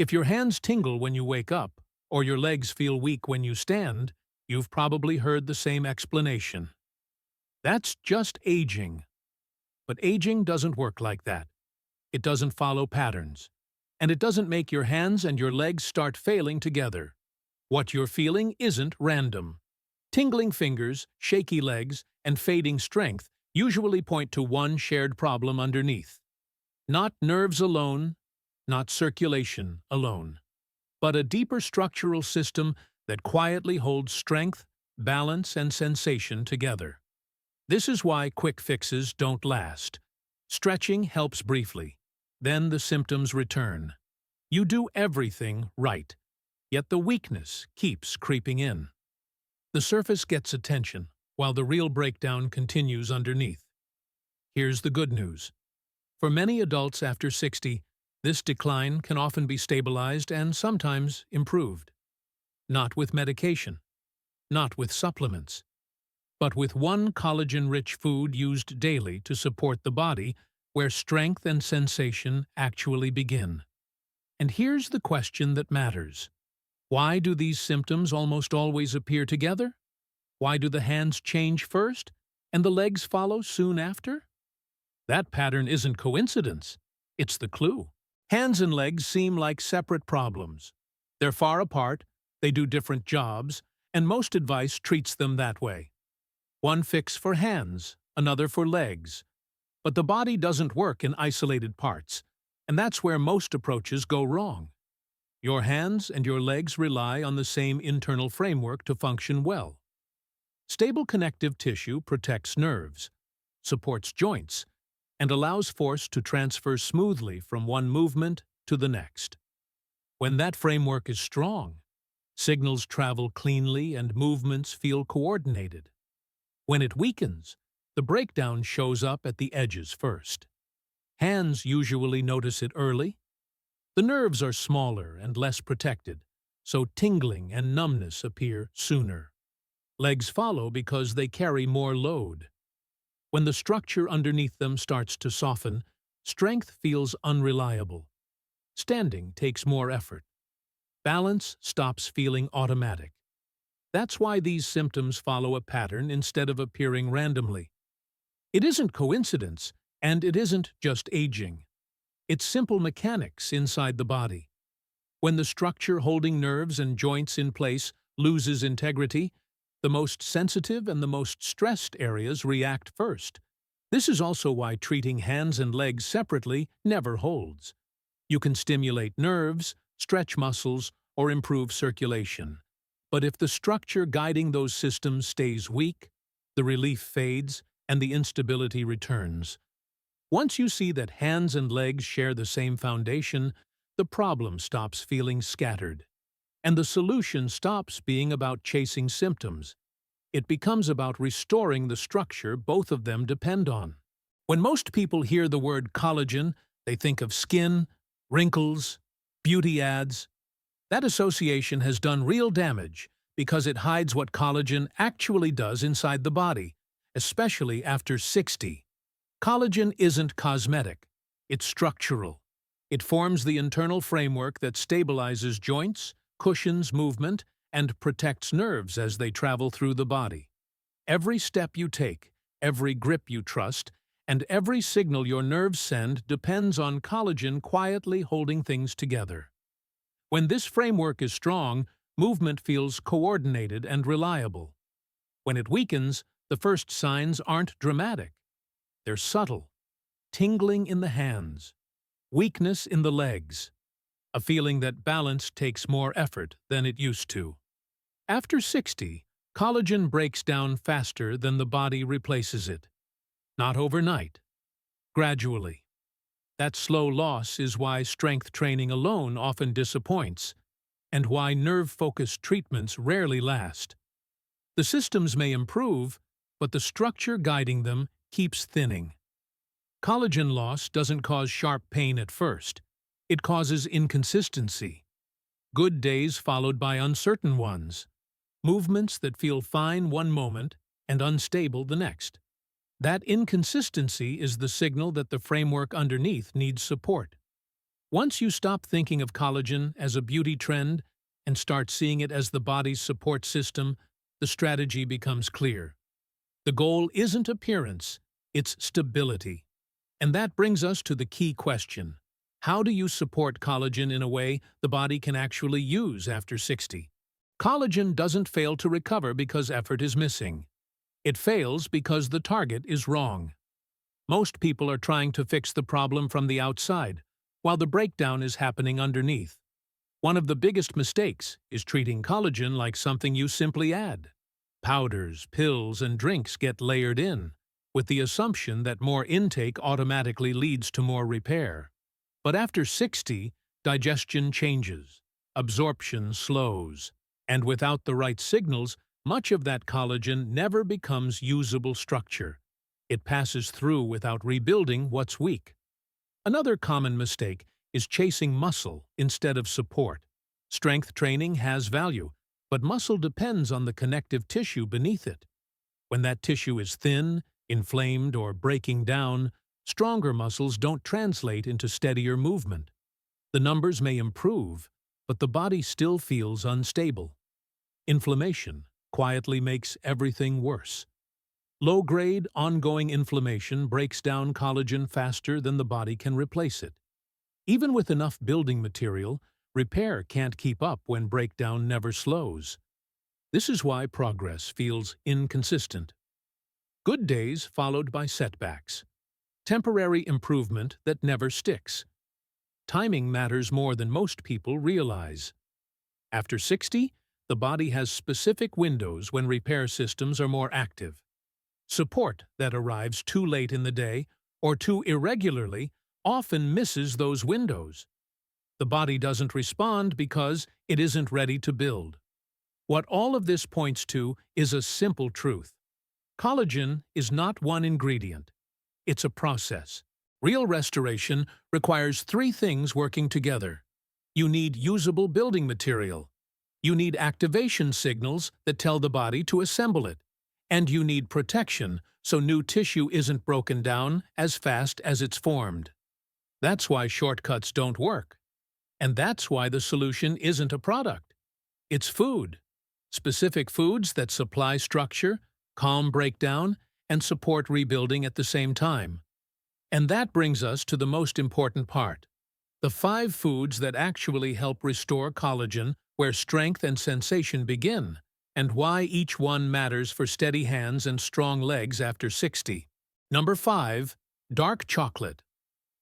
If your hands tingle when you wake up, or your legs feel weak when you stand, you've probably heard the same explanation. That's just aging. But aging doesn't work like that. It doesn't follow patterns. And it doesn't make your hands and your legs start failing together. What you're feeling isn't random. Tingling fingers, shaky legs, and fading strength usually point to one shared problem underneath. Not nerves alone, not circulation alone, but a deeper structural system that quietly holds strength, balance, and sensation together. This is why quick fixes don't last. Stretching helps briefly. Then the symptoms return. You do everything right, yet the weakness keeps creeping in. The surface gets attention, while the real breakdown continues underneath. Here's the good news. For many adults after 60, this decline can often be stabilized and sometimes improved. Not with medication, not with supplements, but with one collagen-rich food used daily to support the body where strength and sensation actually begin. And here's the question that matters. Why do these symptoms almost always appear together? Why do the hands change first, and the legs follow soon after? That pattern isn't coincidence. It's the clue. Hands and legs seem like separate problems. They're far apart, they do different jobs, and most advice treats them that way. One fix for hands, another for legs. But the body doesn't work in isolated parts, and that's where most approaches go wrong. Your hands and your legs rely on the same internal framework to function well. Stable connective tissue protects nerves, supports joints, and allows force to transfer smoothly from one movement to the next. When that framework is strong, signals travel cleanly and movements feel coordinated. When it weakens, the breakdown shows up at the edges first. Hands usually notice it early. The nerves are smaller and less protected, so tingling and numbness appear sooner. Legs follow because they carry more load. When the structure underneath them starts to soften, strength feels unreliable. Standing takes more effort. Balance stops feeling automatic. That's why these symptoms follow a pattern instead of appearing randomly. It isn't coincidence, and it isn't just aging. It's simple mechanics inside the body. When the structure holding nerves and joints in place loses integrity, the most sensitive and the most stressed areas react first. This is also why treating hands and legs separately never holds. You can stimulate nerves, stretch muscles, or improve circulation. But if the structure guiding those systems stays weak, the relief fades and the instability returns. Once you see that hands and legs share the same foundation, the problem stops feeling scattered. And the solution stops being about chasing symptoms. It becomes about restoring the structure both of them depend on. When most people hear the word collagen, they think of skin, wrinkles, beauty ads. That association has done real damage because it hides what collagen actually does inside the body, especially after 60. Collagen isn't cosmetic, it's structural. It forms the internal framework that stabilizes joints, cushions movement, and protects nerves as they travel through the body. Every step you take, every grip you trust, and every signal your nerves send depends on collagen quietly holding things together. When this framework is strong, movement feels coordinated and reliable. When it weakens, the first signs aren't dramatic. They're subtle. Tingling in the hands, weakness in the legs, a feeling that balance takes more effort than it used to. After 60, collagen breaks down faster than the body replaces it. Not overnight, gradually. That slow loss is why strength training alone often disappoints, and why nerve-focused treatments rarely last. The systems may improve, but the structure guiding them keeps thinning. Collagen loss doesn't cause sharp pain at first. It causes inconsistency. Good days followed by uncertain ones. Movements that feel fine one moment and unstable the next. That inconsistency is the signal that the framework underneath needs support. Once you stop thinking of collagen as a beauty trend and start seeing it as the body's support system, the strategy becomes clear. The goal isn't appearance, it's stability. And that brings us to the key question. How do you support collagen in a way the body can actually use after 60? Collagen doesn't fail to recover because effort is missing. It fails because the target is wrong. Most people are trying to fix the problem from the outside, while the breakdown is happening underneath. One of the biggest mistakes is treating collagen like something you simply add. Powders, pills, and drinks get layered in, with the assumption that more intake automatically leads to more repair. But after 60, digestion changes, absorption slows, and without the right signals, much of that collagen never becomes usable structure. It passes through without rebuilding what's weak. Another common mistake is chasing muscle instead of support. Strength training has value, but muscle depends on the connective tissue beneath it. When that tissue is thin, inflamed, or breaking down, stronger muscles don't translate into steadier movement. The numbers may improve, but the body still feels unstable. Inflammation quietly makes everything worse. Low-grade, ongoing inflammation breaks down collagen faster than the body can replace it. Even with enough building material, repair can't keep up when breakdown never slows. This is why progress feels inconsistent. Good days followed by setbacks. Temporary improvement that never sticks. Timing matters more than most people realize. After 60, the body has specific windows when repair systems are more active. Support that arrives too late in the day or too irregularly often misses those windows. The body doesn't respond because it isn't ready to build. What all of this points to is a simple truth. Collagen is not one ingredient. It's a process. Real restoration requires three things working together. You need usable building material. You need activation signals that tell the body to assemble it. And you need protection so new tissue isn't broken down as fast as it's formed. That's why shortcuts don't work. And that's why the solution isn't a product. It's food. Specific foods that supply structure, calm breakdown, and support rebuilding at the same time. And that brings us to the most important part. The 5 foods that actually help restore collagen where strength and sensation begin, and why each one matters for steady hands and strong legs after 60. Number 5. Dark chocolate.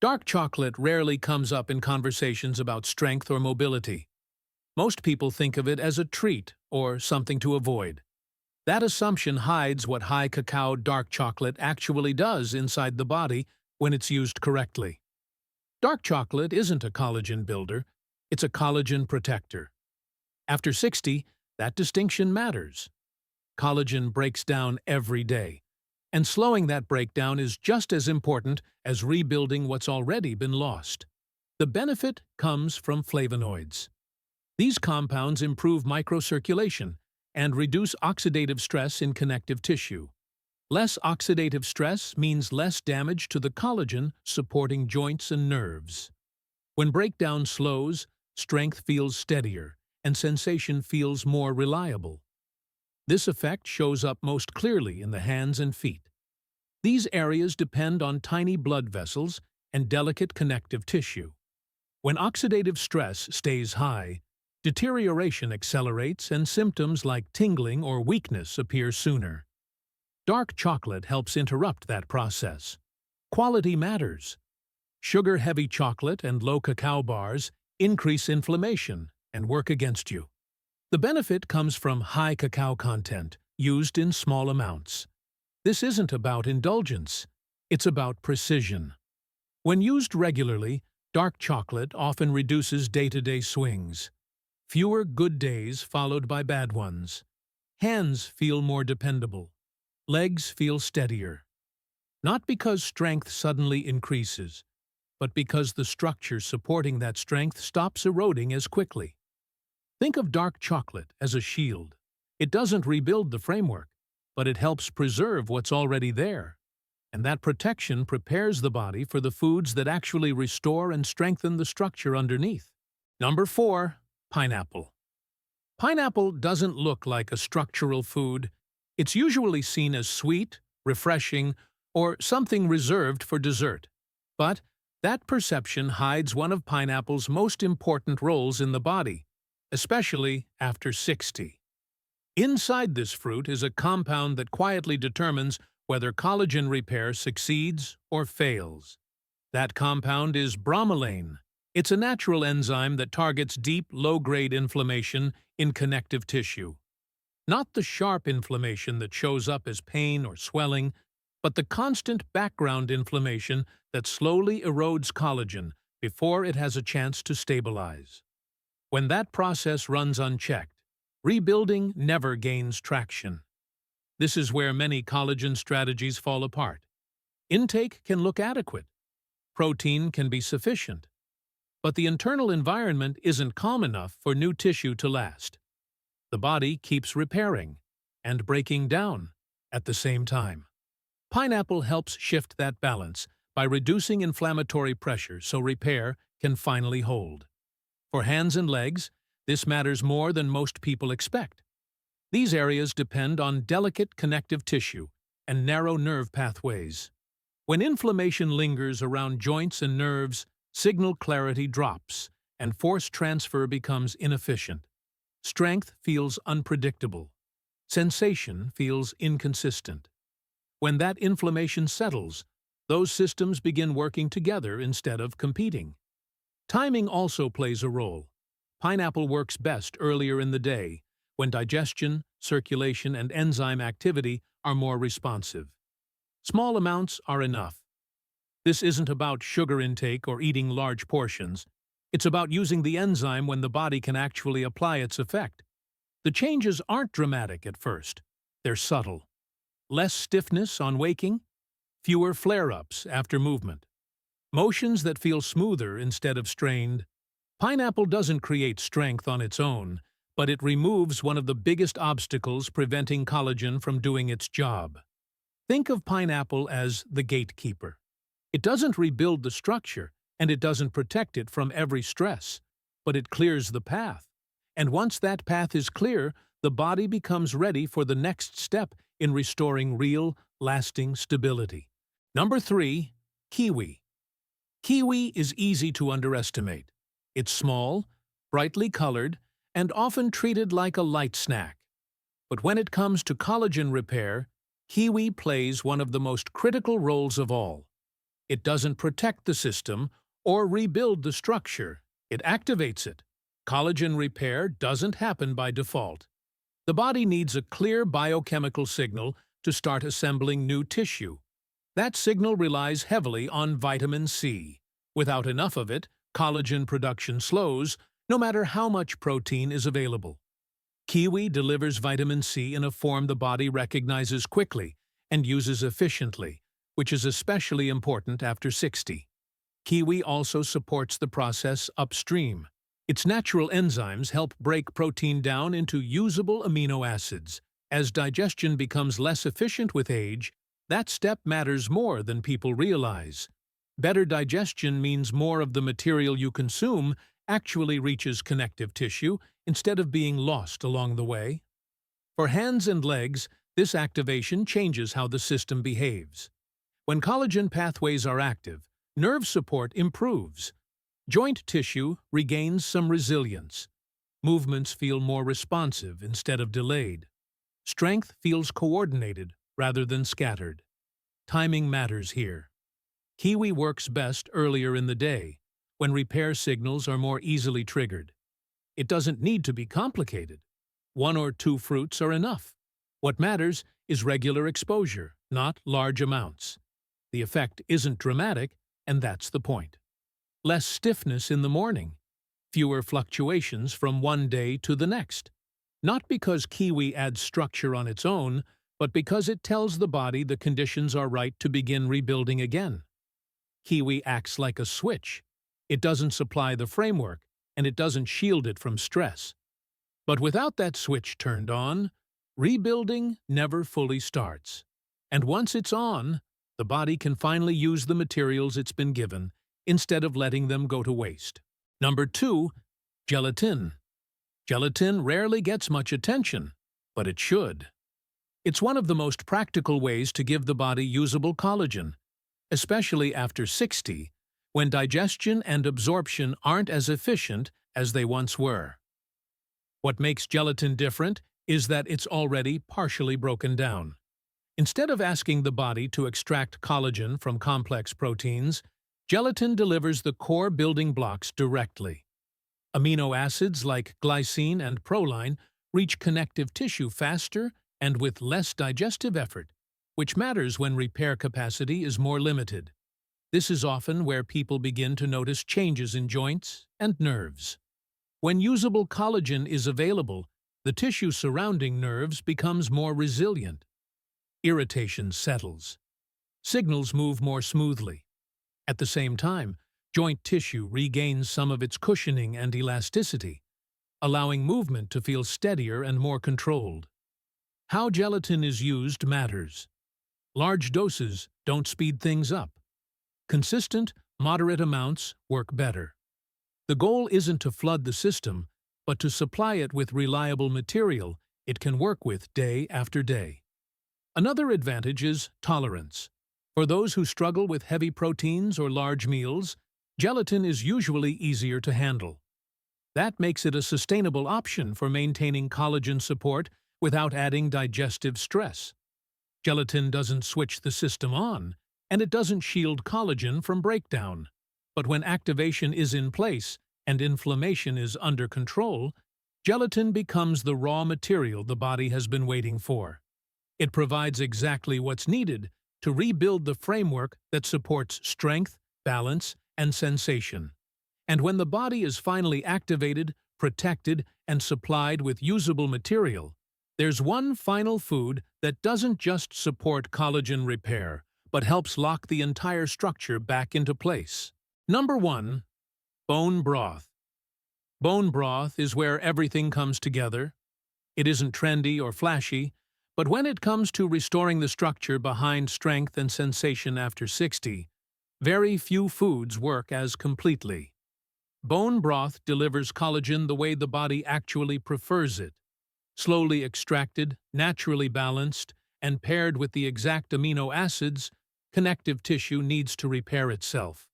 Dark chocolate rarely comes up in conversations about strength or mobility. Most people think of it as a treat or something to avoid. That assumption hides what high cacao dark chocolate actually does inside the body when it's used correctly. Dark chocolate isn't a collagen builder, it's a collagen protector. After 60, that distinction matters. Collagen breaks down every day, and slowing that breakdown is just as important as rebuilding what's already been lost. The benefit comes from flavonoids. These compounds improve microcirculation and reduce oxidative stress in connective tissue. Less oxidative stress means less damage to the collagen supporting joints and nerves. When breakdown slows, strength feels steadier, and sensation feels more reliable. This effect shows up most clearly in the hands and feet. These areas depend on tiny blood vessels and delicate connective tissue. When oxidative stress stays high, deterioration accelerates and symptoms like tingling or weakness appear sooner. Dark chocolate helps interrupt that process. Quality matters. Sugar-heavy chocolate and low cacao bars increase inflammation and work against you. The benefit comes from high cacao content, used in small amounts. This isn't about indulgence, it's about precision. When used regularly, dark chocolate often reduces day-to-day swings. Fewer good days followed by bad ones. Hands feel more dependable. Legs feel steadier. Not because strength suddenly increases, but because the structure supporting that strength stops eroding as quickly. Think of dark chocolate as a shield. It doesn't rebuild the framework, but it helps preserve what's already there. and that protection prepares the body for the foods that actually restore and strengthen the structure underneath. Number 4. Pineapple. Pineapple doesn't look like a structural food. It's usually seen as sweet, refreshing, or something reserved for dessert. But that perception hides one of pineapple's most important roles in the body, especially after 60. Inside this fruit is a compound that quietly determines whether collagen repair succeeds or fails. That compound is bromelain. It's a natural enzyme that targets deep, low-grade inflammation in connective tissue. Not the sharp inflammation that shows up as pain or swelling, but the constant background inflammation that slowly erodes collagen before it has a chance to stabilize. When that process runs unchecked, rebuilding never gains traction. This is where many collagen strategies fall apart. Intake can look adequate. Protein can be sufficient. But the internal environment isn't calm enough for new tissue to last. The body keeps repairing and breaking down at the same time. Pineapple helps shift that balance by reducing inflammatory pressure so repair can finally hold. For hands and legs, this matters more than most people expect. These areas depend on delicate connective tissue and narrow nerve pathways. When inflammation lingers around joints and nerves, signal clarity drops, and force transfer becomes inefficient. Strength feels unpredictable. Sensation feels inconsistent. When that inflammation settles, those systems begin working together instead of competing. Timing also plays a role. Pineapple works best earlier in the day, when digestion, circulation, and enzyme activity are more responsive. Small amounts are enough. This isn't about sugar intake or eating large portions. It's about using the enzyme when the body can actually apply its effect. The changes aren't dramatic at first. They're subtle. Less stiffness on waking, fewer flare-ups after movement. Motions that feel smoother instead of strained. Pineapple doesn't create strength on its own, but it removes one of the biggest obstacles preventing collagen from doing its job. Think of pineapple as the gatekeeper. It doesn't rebuild the structure, and it doesn't protect it from every stress, but it clears the path. And once that path is clear, the body becomes ready for the next step in restoring real, lasting stability. Number 3. Kiwi. Kiwi is easy to underestimate. It's small, brightly colored, and often treated like a light snack. But when it comes to collagen repair, kiwi plays one of the most critical roles of all. It doesn't protect the system or rebuild the structure. It activates it. Collagen repair doesn't happen by default. The body needs a clear biochemical signal to start assembling new tissue. That signal relies heavily on vitamin C. Without enough of it, collagen production slows, no matter how much protein is available. Kiwi delivers vitamin C in a form the body recognizes quickly and uses efficiently, which is especially important after 60. Kiwi also supports the process upstream. Its natural enzymes help break protein down into usable amino acids. As digestion becomes less efficient with age, that step matters more than people realize. Better digestion means more of the material you consume actually reaches connective tissue instead of being lost along the way. For hands and legs, this activation changes how the system behaves. When collagen pathways are active, nerve support improves. Joint tissue regains some resilience. Movements feel more responsive instead of delayed. Strength feels coordinated rather than scattered. Timing matters here. Kiwi works best earlier in the day, when repair signals are more easily triggered. It doesn't need to be complicated. 1 or 2 fruits are enough. What matters is regular exposure, not large amounts. The effect isn't dramatic, and that's the point. Less stiffness in the morning. Fewer fluctuations from one day to the next. Not because kiwi adds structure on its own, but because it tells the body the conditions are right to begin rebuilding again. Kiwi acts like a switch. It doesn't supply the framework, and it doesn't shield it from stress. But without that switch turned on, rebuilding never fully starts. And once it's on, the body can finally use the materials it's been given instead of letting them go to waste. Number 2, gelatin. Gelatin rarely gets much attention, but it should. It's one of the most practical ways to give the body usable collagen, especially after 60, when digestion and absorption aren't as efficient as they once were. What makes gelatin different is that it's already partially broken down. Instead of asking the body to extract collagen from complex proteins, gelatin delivers the core building blocks directly. Amino acids like glycine and proline reach connective tissue faster and with less digestive effort, which matters when repair capacity is more limited. This is often where people begin to notice changes in joints and nerves. When usable collagen is available, the tissue surrounding nerves becomes more resilient. Irritation settles. Signals move more smoothly. At the same time, joint tissue regains some of its cushioning and elasticity, allowing movement to feel steadier and more controlled. How gelatin is used matters. Large doses don't speed things up. Consistent, moderate amounts work better. The goal isn't to flood the system, but to supply it with reliable material it can work with day after day. Another advantage is tolerance. For those who struggle with heavy proteins or large meals, gelatin is usually easier to handle. That makes it a sustainable option for maintaining collagen support without adding digestive stress. Gelatin doesn't switch the system on, and it doesn't shield collagen from breakdown. But when activation is in place and inflammation is under control, gelatin becomes the raw material the body has been waiting for. It provides exactly what's needed to rebuild the framework that supports strength, balance, and sensation. And when the body is finally activated, protected, and supplied with usable material, there's one final food that doesn't just support collagen repair, but helps lock the entire structure back into place. Number 1. Bone broth. Bone broth is where everything comes together. It isn't trendy or flashy, but when it comes to restoring the structure behind strength and sensation after 60, very few foods work as completely. Bone broth delivers collagen the way the body actually prefers it. Slowly extracted, naturally balanced, and paired with the exact amino acids connective tissue needs to repair itself.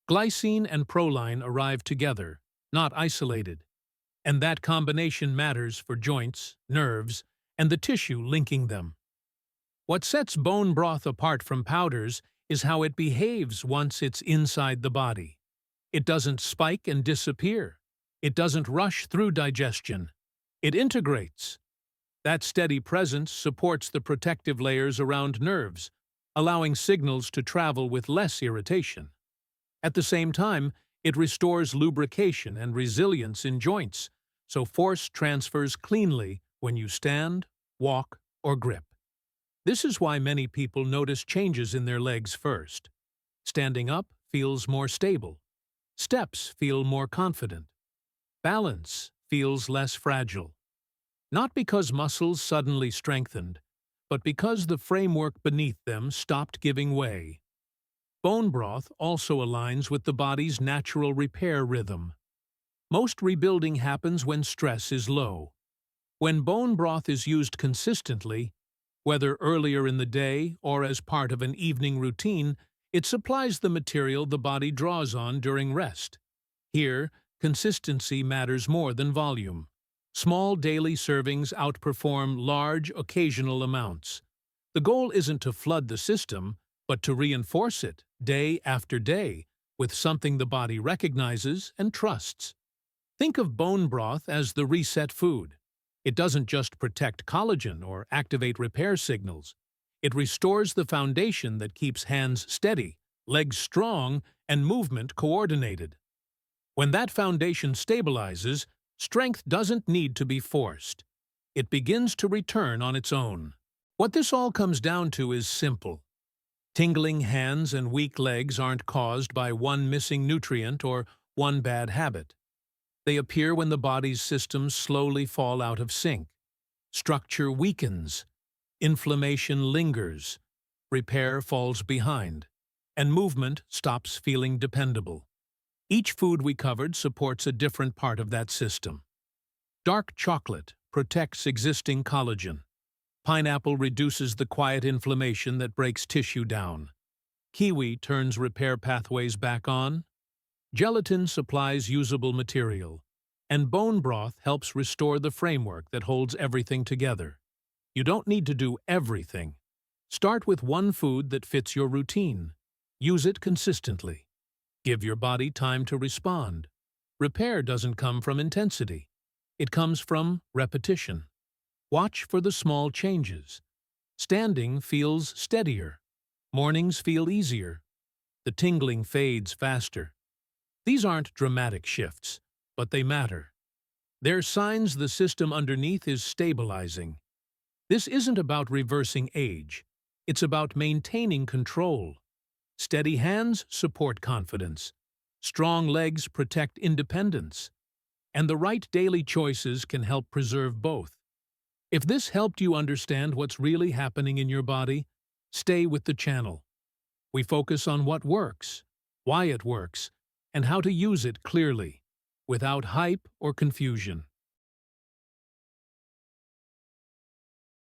Glycine and proline arrive together, not isolated, and that combination matters for joints, nerves, and the tissue linking them. What sets bone broth apart from powders is how it behaves once it's inside the body. It doesn't spike and disappear. It doesn't rush through digestion. It integrates. That steady presence supports the protective layers around nerves, allowing signals to travel with less irritation. At the same time, it restores lubrication and resilience in joints, so force transfers cleanly when you stand, walk, or grip. This is why many people notice changes in their legs first. Standing up feels more stable. Steps feel more confident. Balance feels less fragile. Not because muscles suddenly strengthened, but because the framework beneath them stopped giving way. Bone broth also aligns with the body's natural repair rhythm. Most rebuilding happens when stress is low. When bone broth is used consistently, whether earlier in the day or as part of an evening routine, it supplies the material the body draws on during rest. Here, consistency matters more than volume. Small daily servings outperform large, occasional amounts. The goal isn't to flood the system, but to reinforce it, day after day, with something the body recognizes and trusts. Think of bone broth as the reset food. It doesn't just protect collagen or activate repair signals. It restores the foundation that keeps hands steady, legs strong, and movement coordinated. When that foundation stabilizes, strength doesn't need to be forced. It begins to return on its own. What this all comes down to is simple. Tingling hands and weak legs aren't caused by one missing nutrient or one bad habit. They appear when the body's systems slowly fall out of sync. Structure weakens. Inflammation lingers. repair falls behind, and movement stops feeling dependable. Each food we covered supports a different part of that system. Dark chocolate protects existing collagen. Pineapple reduces the quiet inflammation that breaks tissue down. Kiwi turns repair pathways back on. Gelatin supplies usable material. And bone broth helps restore the framework that holds everything together. You don't need to do everything. Start with one food that fits your routine. Use it consistently. Give your body time to respond. Repair doesn't come from intensity. It comes from repetition. Watch for the small changes. Standing feels steadier. Mornings feel easier. The tingling fades faster. These aren't dramatic shifts, but they matter. They're signs the system underneath is stabilizing. This isn't about reversing age. It's about maintaining control. Steady hands support confidence. Strong legs protect independence. And the right daily choices can help preserve both. If this helped you understand what's really happening in your body, stay with the channel. We focus on what works, why it works, and how to use it clearly, without hype or confusion.